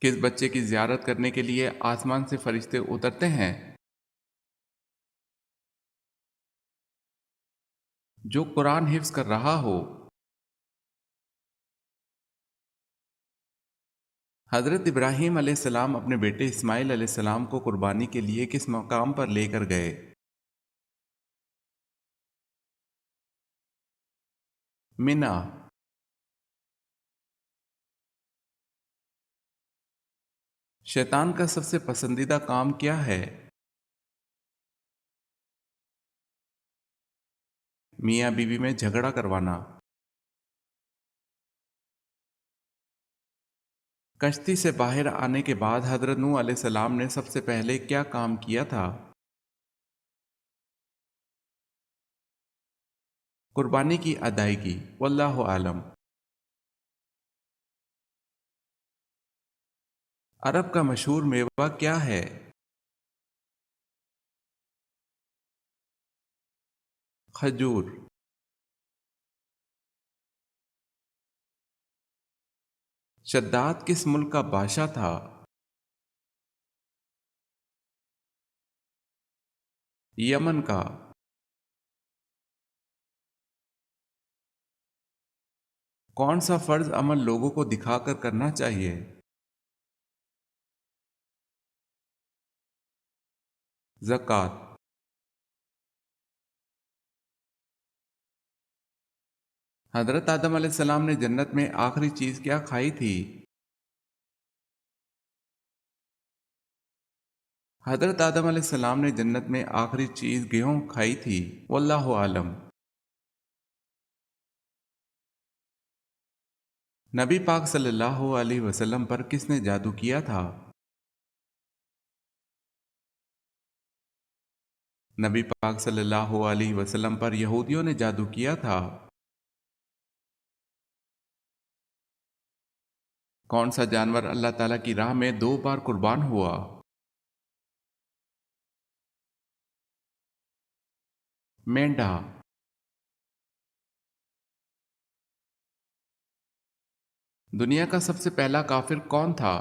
کس بچے کی زیارت کرنے کے لیے آسمان سے فرشتے اترتے ہیں؟ جو قرآن حفظ کر رہا ہو۔ حضرت ابراہیم علیہ السلام اپنے بیٹے اسماعیل علیہ السلام کو قربانی کے لیے کس مقام پر لے کر گئے؟ منا۔ شیطان کا سب سے پسندیدہ کام کیا ہے؟ میاں بیوی میں جھگڑا کروانا۔ کشتی سے باہر آنے کے بعد حضرت نوح علیہ السلام نے سب سے پہلے کیا کام کیا تھا؟ قربانی کی ادائیگی، واللہ عالم۔ عرب کا مشہور میوہ کیا ہے؟ کھجور۔ شداد کس ملک کا بادشاہ تھا؟ یمن کا۔ کون سا فرض عمل لوگوں کو دکھا کر کرنا چاہیے؟ زکوٰۃ۔ حضرت آدم علیہ السلام نے جنت میں آخری چیز کیا کھائی تھی؟ حضرت آدم علیہ السلام نے جنت میں آخری چیز گیہوں کھائی تھی، واللہ عالم۔ نبی پاک صلی اللہ علیہ وسلم پر کس نے جادو کیا تھا؟ نبی پاک صلی اللہ علیہ وسلم پر یہودیوں نے جادو کیا تھا۔ کون سا جانور اللہ تعالیٰ کی راہ میں 2 بار قربان ہوا؟ مینڈھا۔ دنیا کا سب سے پہلا کافر کون تھا؟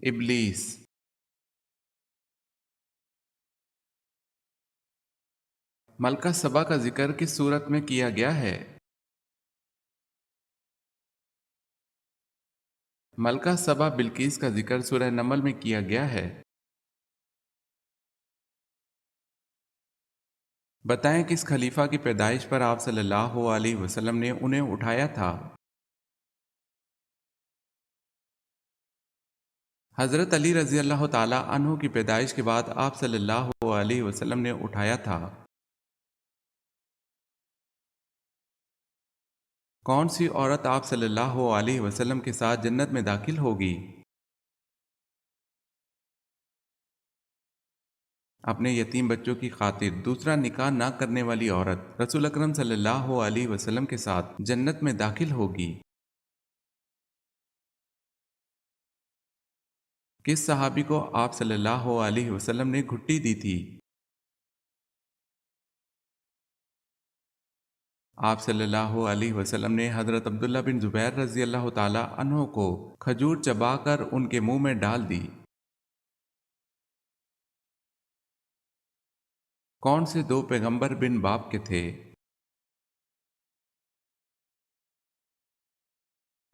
ابلیس۔ ملکہ سبا کا ذکر کس صورت میں کیا گیا ہے؟ ملکہ سبا بلقیس کا ذکر سورہ نمل میں کیا گیا ہے۔ بتائیں کس خلیفہ کی پیدائش پر آپ صلی اللہ علیہ وسلم نے انہیں اٹھایا تھا؟ حضرت علی رضی اللہ تعالی عنہ کی پیدائش کے بعد آپ صلی اللہ علیہ وسلم نے اٹھایا تھا۔ کون سی عورت آپ صلی اللہ علیہ وسلم کے ساتھ جنت میں داخل ہوگی؟ اپنے یتیم بچوں کی خاطر دوسرا نکاح نہ کرنے والی عورت رسول اکرم صلی اللہ علیہ وسلم کے ساتھ جنت میں داخل ہوگی۔ کس صحابی کو آپ صلی اللہ علیہ وسلم نے گھٹی دی تھی؟ آپ صلی اللہ علیہ وسلم نے حضرت عبداللہ بن زبیر رضی اللہ تعالی عنہ کو کھجور چبا کر ان کے منہ میں ڈال دی۔ کون سے 2 پیغمبر بن باپ کے تھے؟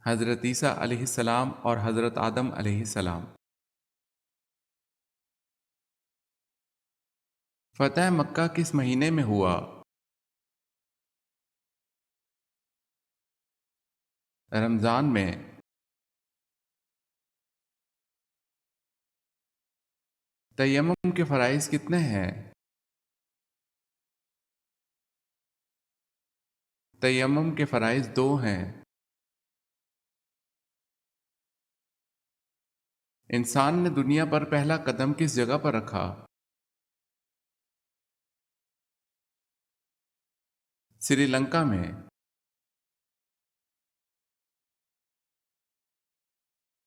حضرت عیسیٰ علیہ السلام اور حضرت آدم علیہ السلام۔ فتح مکہ کس مہینے میں ہوا؟ رمضان میں۔ تیمم کے فرائض کتنے ہیں؟ تیمم کے فرائض 2 ہیں۔ انسان نے دنیا پر پہلا قدم کس جگہ پر رکھا؟ سری لنکا میں۔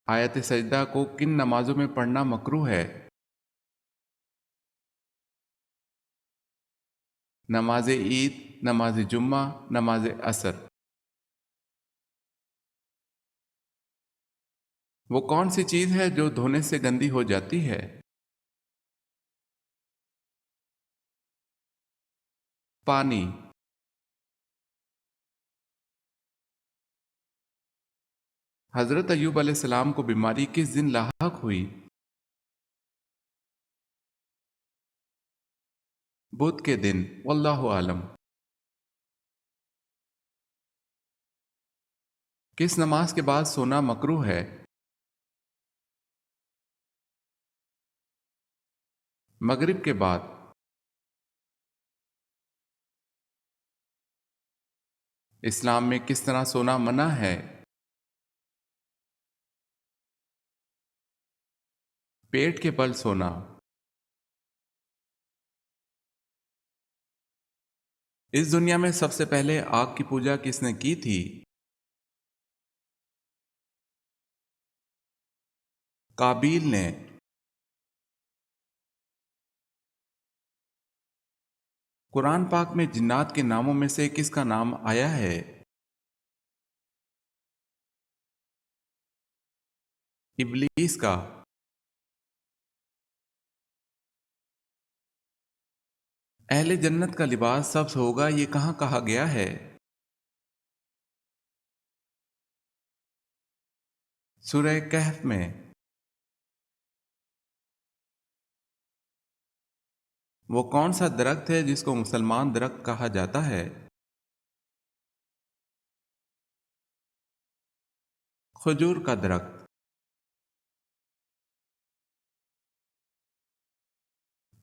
آیت سجدہ کو کن نمازوں میں پڑھنا مکروہ ہے؟ نماز عید، نماز جمعہ، نماز عصر۔ وہ کون سی چیز ہے جو دھونے سے گندی ہو جاتی ہے؟ پانی۔ حضرت ایوب علیہ السلام کو بیماری کس دن لاحق ہوئی؟ بدھ کے دن، واللہ عالم۔ کس نماز کے بعد سونا مکروہ ہے؟ مغرب کے بعد۔ اسلام میں کس طرح سونا منع ہے؟ پیٹ کے بل سونا۔ اس دنیا میں سب سے پہلے آگ کی پوجا کس نے کی تھی؟ قابیل نے۔ قرآن پاک میں جنات کے ناموں میں سے کس کا نام آیا ہے؟ ابلیس کا۔ اہل جنت کا لباس سبز ہوگا، یہ کہاں کہا گیا ہے؟ سورہ کہف میں۔ وہ کون سا درخت ہے جس کو مسلمان درخت کہا جاتا ہے؟ کھجور کا درخت۔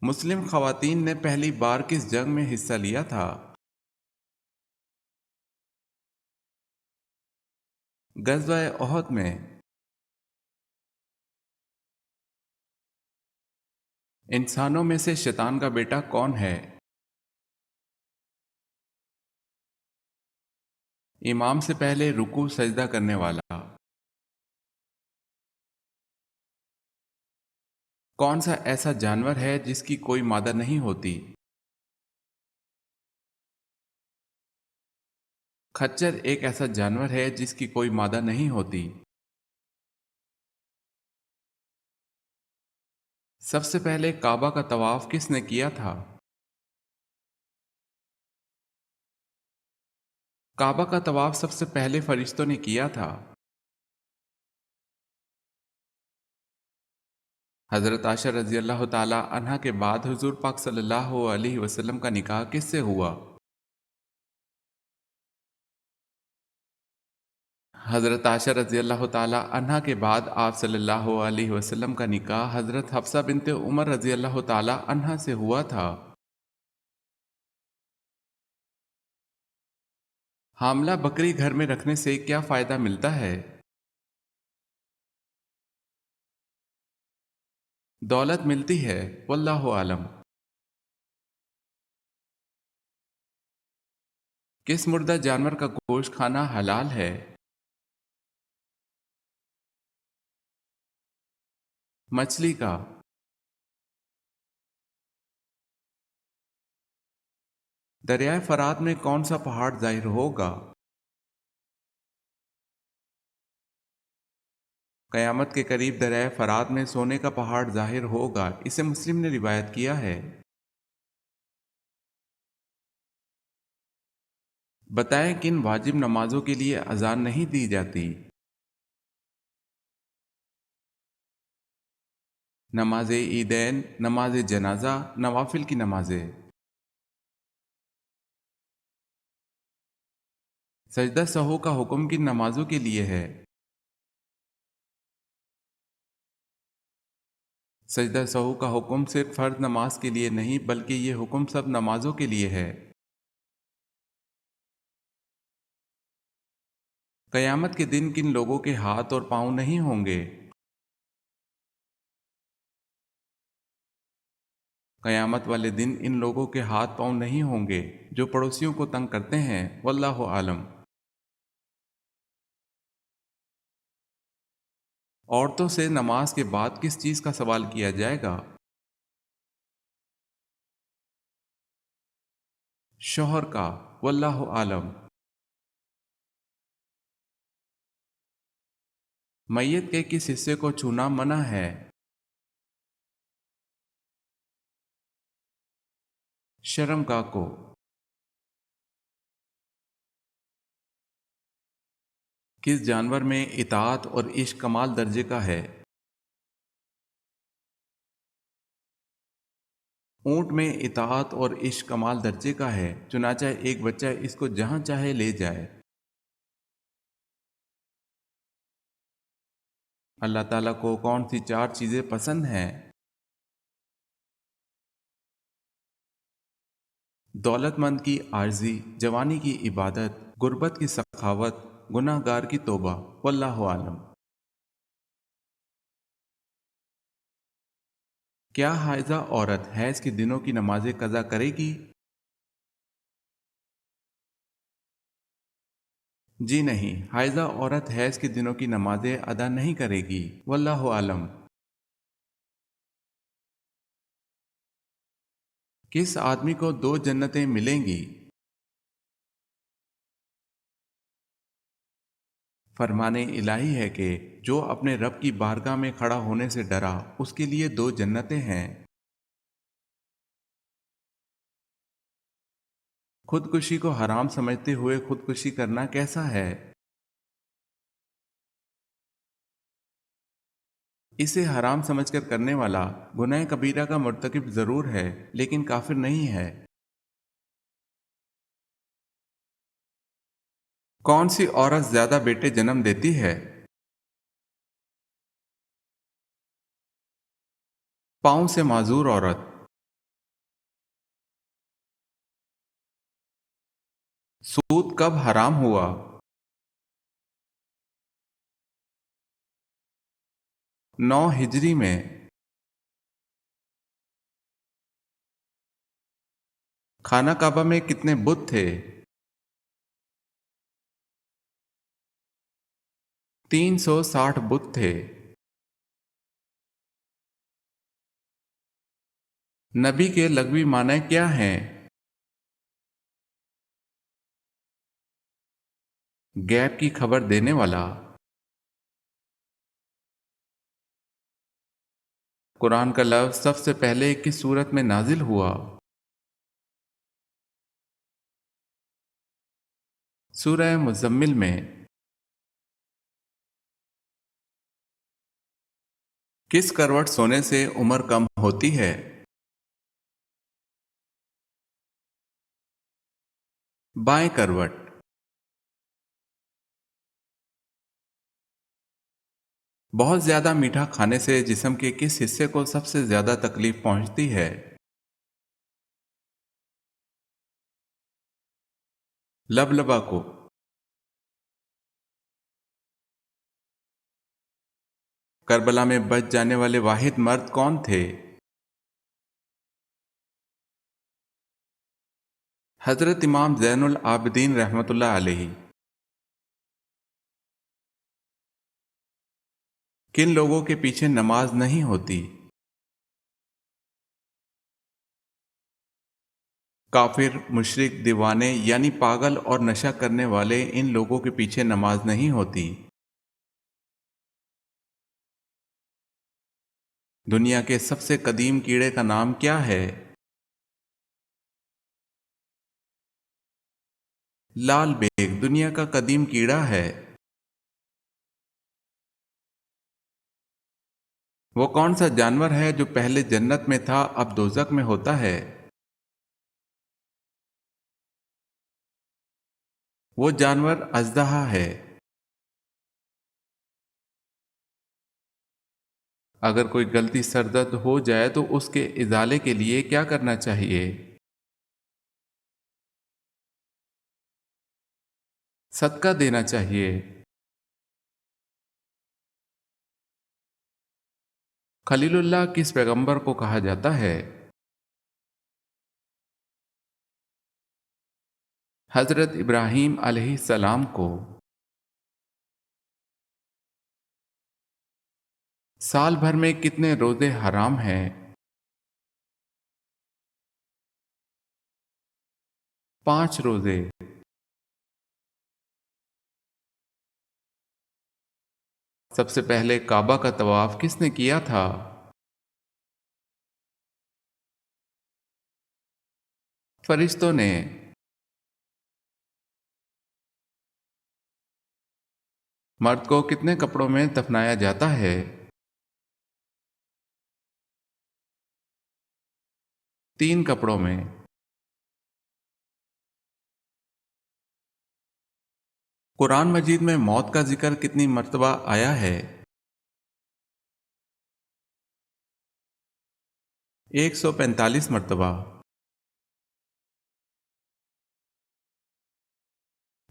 مسلم خواتین نے پہلی بار کس جنگ میں حصہ لیا تھا؟ غزوہ احد میں۔ انسانوں میں سے شیطان کا بیٹا کون ہے؟ امام سے پہلے رکوع سجدہ کرنے والا۔ کون سا ایسا جانور ہے جس کی کوئی مادہ نہیں ہوتی؟ خچر ایک ایسا جانور ہے جس کی کوئی مادہ نہیں ہوتی۔ سب سے پہلے کعبہ کا طواف کس نے کیا تھا؟ کعبہ کا طواف سب سے پہلے فرشتوں نے کیا تھا۔ حضرت عائشہ رضی اللہ تعالی عنہا کے بعد حضور پاک صلی اللہ علیہ وسلم کا نکاح کس سے ہوا؟ حضرت عائشہ رضی اللہ تعالی عنہا کے بعد آپ صلی اللہ علیہ وسلم کا نکاح حضرت حفصہ بنت عمر رضی اللہ تعالی عنہا سے ہوا تھا۔ حاملہ بکری گھر میں رکھنے سے کیا فائدہ ملتا ہے؟ دولت ملتی ہے، واللہ عالم۔ کس مردہ جانور کا گوشت کھانا حلال ہے؟ مچھلی کا۔ دریائے فرات میں کون سا پہاڑ ظاہر ہوگا؟ قیامت کے قریب دریائے فرات میں سونے کا پہاڑ ظاہر ہوگا، اسے مسلم نے روایت کیا ہے۔ بتائیں کن واجب نمازوں کے لیے اذان نہیں دی جاتی؟ نماز عیدین، نماز جنازہ، نوافل کی نمازیں۔ سجدہ سہو کا حکم کن نمازوں کے لیے ہے؟ سجدہ سہو کا حکم صرف فرض نماز کے لیے نہیں بلکہ یہ حکم سب نمازوں کے لیے ہے۔ قیامت کے دن کن لوگوں کے ہاتھ اور پاؤں نہیں ہوں گے؟ قیامت والے دن ان لوگوں کے ہاتھ پاؤں نہیں ہوں گے جو پڑوسیوں کو تنگ کرتے ہیں، واللہ عالم۔ عورتوں سے نماز کے بعد کس چیز کا سوال کیا جائے گا؟ شوہر کا، واللہ عالم۔ میت کے کس حصے کو چھونا منع ہے؟ شرمگاہ کو۔ کس جانور میں اطاعت اور عشق کمال درجے کا ہے؟ اونٹ میں اطاعت اور عشق کمال درجے کا ہے، چنانچہ ایک بچہ اس کو جہاں چاہے لے جائے۔ اللہ تعالیٰ کو کون سی 4 چیزیں پسند ہیں؟ دولت مند کی عاجزی، جوانی کی عبادت، غربت کی سخاوت، گناہ گار کی توبہ۔ واللہ عالم۔ کیا حائضہ عورت حیض کے دنوں کی نمازیں قضا کرے گی؟ جی نہیں، حائضہ عورت حیض کے دنوں کی نمازیں ادا نہیں کرے گی۔ واللہ عالم۔ کس آدمی کو 2 جنتیں ملیں گی؟ فرمان الہی ہے کہ جو اپنے رب کی بارگاہ میں کھڑا ہونے سے ڈرا اس کے لیے 2 جنتیں ہیں۔ خودکشی کو حرام سمجھتے ہوئے خودکشی کرنا کیسا ہے؟ اسے حرام سمجھ کر کرنے والا گناہ کبیرہ کا مرتکب ضرور ہے لیکن کافر نہیں ہے۔ کون سی عورت زیادہ بیٹے جنم دیتی ہے؟ پاؤں سے معذور عورت۔ سود کب حرام ہوا؟ 9 ہجری میں۔ خانہ کعبہ میں کتنے بت تھے؟ 360 بت تھے۔ نبی کے لغوی معنی کیا ہیں؟ غیب کی خبر دینے والا۔ قرآن کا لفظ سب سے پہلے کس سورت میں نازل ہوا؟ سورہ مزمل میں۔ کس کروٹ سونے سے عمر کم ہوتی ہے؟ بائیں کروٹ۔ بہت زیادہ میٹھا کھانے سے جسم کے کس حصے کو سب سے زیادہ تکلیف پہنچتی ہے؟ لبلبا کو۔ کربلا میں بچ جانے والے واحد مرد کون تھے؟ حضرت امام زین العابدین رحمۃ اللہ علیہ۔ کن لوگوں کے پیچھے نماز نہیں ہوتی؟ کافر، مشرک، دیوانے یعنی پاگل اور نشہ کرنے والے، ان لوگوں کے پیچھے نماز نہیں ہوتی۔ دنیا کے سب سے قدیم کیڑے کا نام کیا ہے؟ لال بیگ دنیا کا قدیم کیڑا ہے۔ وہ کون سا جانور ہے جو پہلے جنت میں تھا اب دوزخ میں ہوتا ہے؟ وہ جانور اژدہا ہے۔ اگر کوئی غلطی سر درد ہو جائے تو اس کے ازالے کے لیے کیا کرنا چاہیے؟ صدقہ دینا چاہیے۔ خلیل اللہ کس پیغمبر کو کہا جاتا ہے؟ حضرت ابراہیم علیہ السلام کو۔ سال بھر میں کتنے روزے حرام ہیں؟ 5 روزے۔ سب سے پہلے کعبہ کا طواف کس نے کیا تھا؟ فرشتوں نے۔ مرد کو کتنے کپڑوں میں دفنایا جاتا ہے؟ 3 کپڑوں میں۔ قرآن مجید میں موت کا ذکر کتنی مرتبہ آیا ہے؟ 145 مرتبہ۔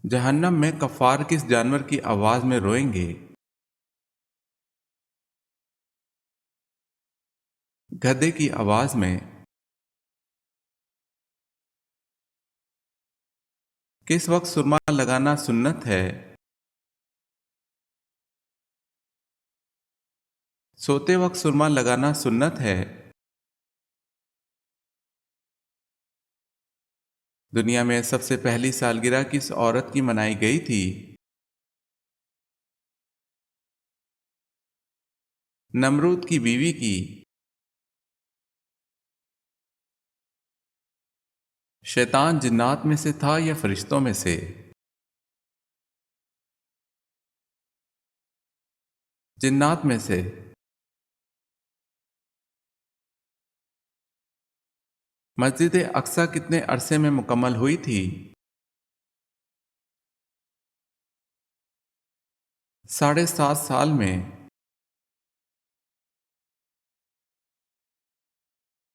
جہنم میں کفار کس جانور کی آواز میں روئیں گے؟ گدھے کی آواز میں۔ کس وقت سرما لگانا سنت ہے؟ سوتے وقت سرما لگانا سنت ہے۔ دنیا میں سب سے پہلی سالگرہ کس عورت کی منائی گئی تھی؟ نمرود کی بیوی کی۔ شیطان جنات میں سے تھا یا فرشتوں میں سے؟ جنات میں سے۔ مسجد اقصی کتنے عرصے میں مکمل ہوئی تھی؟ 7.5 سال میں۔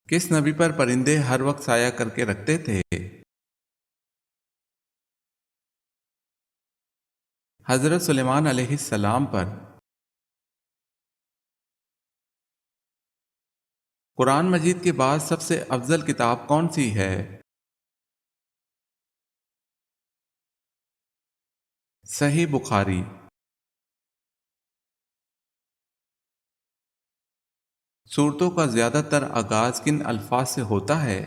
کس نبی پر پرندے ہر وقت سایہ کر کے رکھتے تھے؟ حضرت سلیمان علیہ السلام پر۔ قرآن مجید کے بعد سب سے افضل کتاب کون سی ہے؟ صحیح بخاری۔ سورتوں کا زیادہ تر آغاز کن الفاظ سے ہوتا ہے؟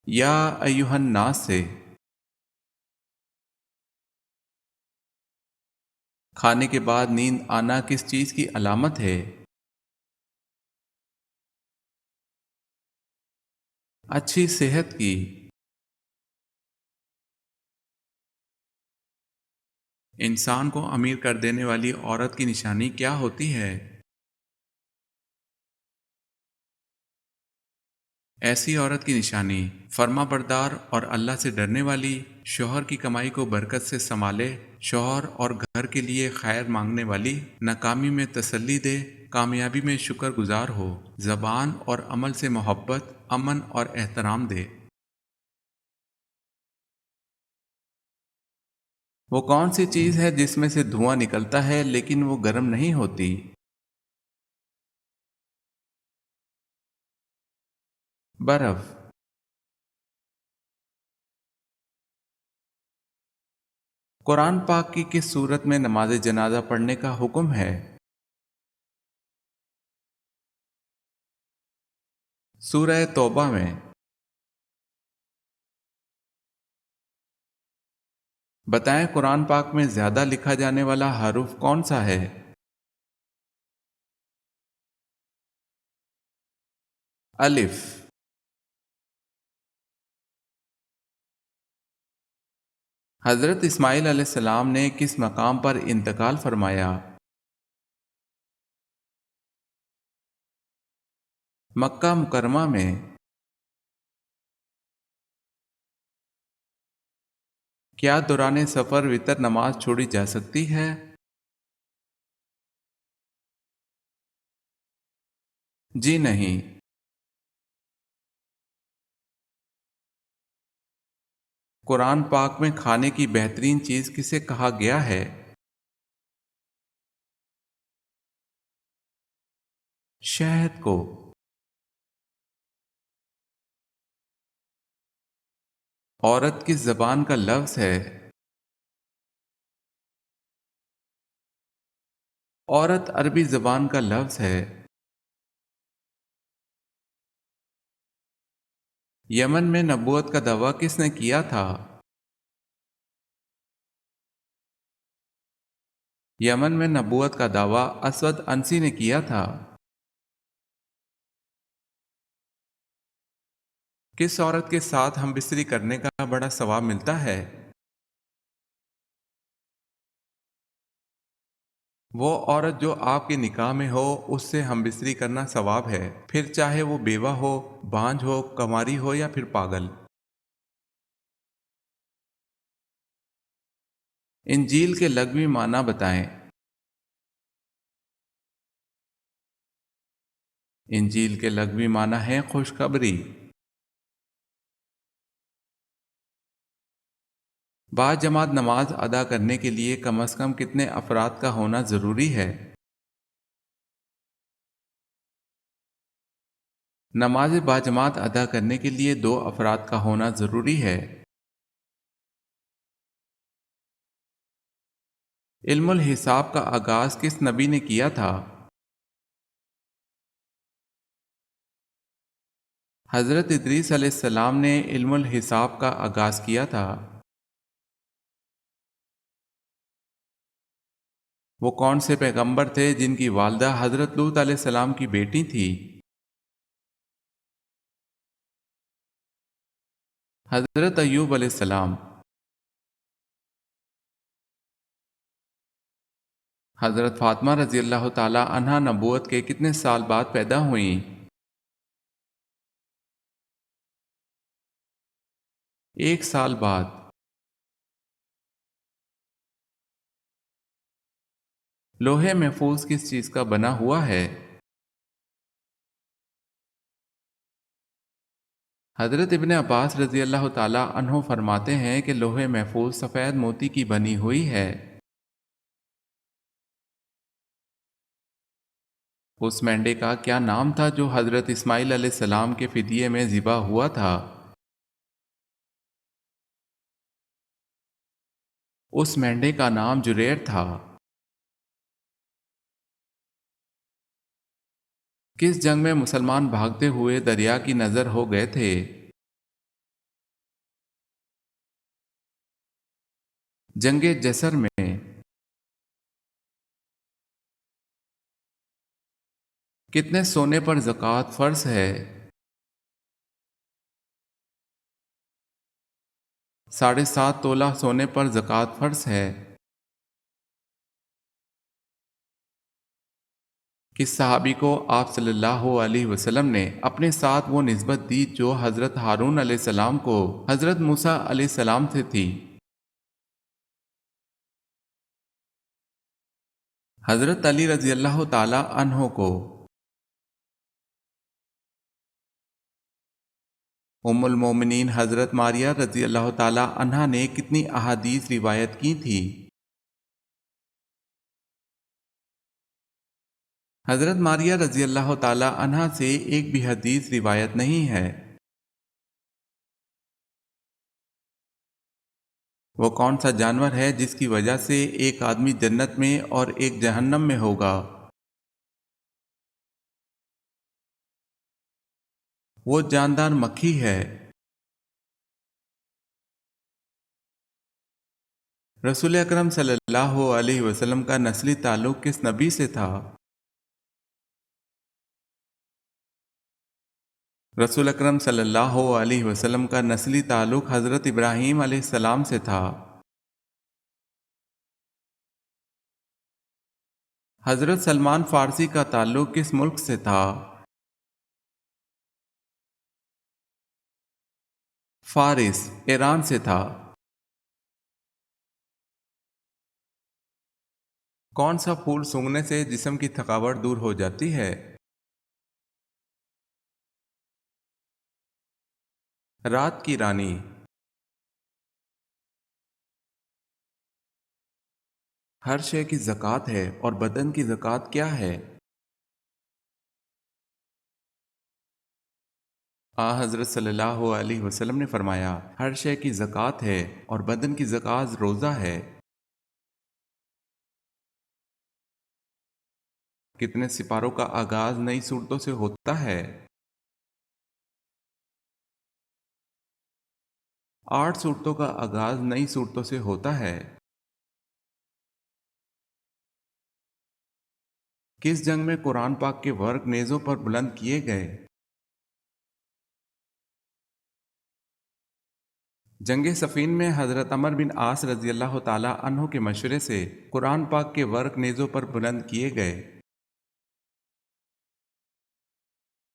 یا ایہا الناس سے۔ کھانے کے بعد نیند آنا کس چیز کی علامت ہے؟ اچھی صحت کی۔ انسان کو امیر کر دینے والی عورت کی نشانی کیا ہوتی ہے؟ ایسی عورت کی نشانی فرما بردار اور اللہ سے ڈرنے والی، شوہر کی کمائی کو برکت سے سنبھالے، شوہر اور گھر کے لیے خیر مانگنے والی، ناکامی میں تسلی دے، کامیابی میں شکر گزار ہو، زبان اور عمل سے محبت، امن اور احترام دے۔ وہ کون سی چیز ہے جس میں سے دھواں نکلتا ہے لیکن وہ گرم نہیں ہوتی؟ برف۔ قرآن پاک کی کس صورت میں نماز جنازہ پڑھنے کا حکم ہے؟ سورہ توبہ میں۔ بتائیں قرآن پاک میں زیادہ لکھا جانے والا حرف کون سا ہے؟ الف۔ حضرت اسماعیل علیہ السلام نے کس مقام پر انتقال فرمایا؟ مکہ مکرمہ میں۔ کیا دوران سفر وتر نماز چھوڑی جا سکتی ہے؟ جی نہیں۔ قرآن پاک میں کھانے کی بہترین چیز کسے کہا گیا ہے؟ شہد کو۔ عورت کس زبان کا لفظ ہے؟ عورت عربی زبان کا لفظ ہے۔ یمن میں نبوت کا دعویٰ کس نے کیا تھا؟ یمن میں نبوت کا دعویٰ اسود انسی نے کیا تھا۔ کس عورت کے ساتھ ہم بستری کرنے کا بڑا ثواب ملتا ہے؟ وہ عورت جو آپ کے نکاح میں ہو، اس سے ہم بستری کرنا ثواب ہے، پھر چاہے وہ بیوہ ہو، بانجھ ہو، کنواری ہو یا پھر پاگل۔ انجیل کے لغوی معنی بتائیں۔ انجیل کے لغوی معنی ہے خوشخبری۔ با جماعت نماز ادا کرنے کے لیے کم از کم کتنے افراد کا ہونا ضروری ہے؟ نماز با جماعت ادا کرنے کے لیے 2 افراد کا ہونا ضروری ہے۔ علم الحساب کا آغاز کس نبی نے کیا تھا؟ حضرت ادریس علیہ السلام نے علم الحساب کا آغاز کیا تھا۔ وہ کون سے پیغمبر تھے جن کی والدہ حضرت لوط علیہ السلام کی بیٹی تھی؟ حضرت ایوب علیہ السلام۔ حضرت فاطمہ رضی اللہ تعالی عنہا نبوت کے کتنے سال بعد پیدا ہوئیں؟ 1 سال بعد۔ لوح محفوظ کس چیز کا بنا ہوا ہے؟ حضرت ابن عباس رضی اللہ تعالی عنہ فرماتے ہیں کہ لوح محفوظ سفید موتی کی بنی ہوئی ہے۔ اس مینڈے کا کیا نام تھا جو حضرت اسماعیل علیہ السلام کے فدیے میں ذبح ہوا تھا؟ اس مینڈے کا نام جریر تھا۔ کس جنگ میں مسلمان بھاگتے ہوئے دریا کی نظر ہو گئے تھے؟ جنگ جسر میں۔ کتنے سونے پر زکوٰۃ فرض ہے؟ 7.5 تولہ سونے پر زکوٰۃ فرض ہے۔ کس صحابی کو آپ صلی اللہ علیہ وسلم نے اپنے ساتھ وہ نسبت دی جو حضرت ہارون علیہ السلام کو حضرت موسیٰ علیہ السلام سے تھی؟ حضرت علی رضی اللہ تعالی عنہ کو۔ ام المومنین حضرت ماریہ رضی اللہ تعالی عنہا نے کتنی احادیث روایت کی تھی؟ حضرت ماریہ رضی اللہ تعالی عنہا سے ایک بھی حدیث روایت نہیں ہے۔ وہ کون سا جانور ہے جس کی وجہ سے ایک آدمی جنت میں اور ایک جہنم میں ہوگا؟ وہ جاندار مکھی ہے۔ رسول اکرم صلی اللہ علیہ وسلم کا نسلی تعلق کس نبی سے تھا؟ رسول اکرم صلی اللہ علیہ وسلم کا نسلی تعلق حضرت ابراہیم علیہ السلام سے تھا۔ حضرت سلمان فارسی کا تعلق کس ملک سے تھا؟ فارس، ایران سے تھا۔ کون سا پھول سونگھنے سے جسم کی تھکاوٹ دور ہو جاتی ہے؟ رات کی رانی۔ ہر شے کی زکوٰۃ ہے اور بدن کی زکوٰۃ کیا ہے؟ حضرت صلی اللہ علیہ وسلم نے فرمایا، ہر شے کی زکوٰۃ ہے اور بدن کی زکوٰۃ روزہ ہے۔ کتنے سپاروں کا آغاز نئی صورتوں سے ہوتا ہے؟ 8 صورتوں کا آغاز نئی صورتوں سے ہوتا ہے۔ کس جنگ میں قرآن پاک کے ورق نیزوں پر بلند کیے گئے؟ جنگ صفین میں حضرت عمر بن عاص رضی اللہ تعالی عنہ کے مشورے سے قرآن پاک کے ورق نیزوں پر بلند کیے گئے۔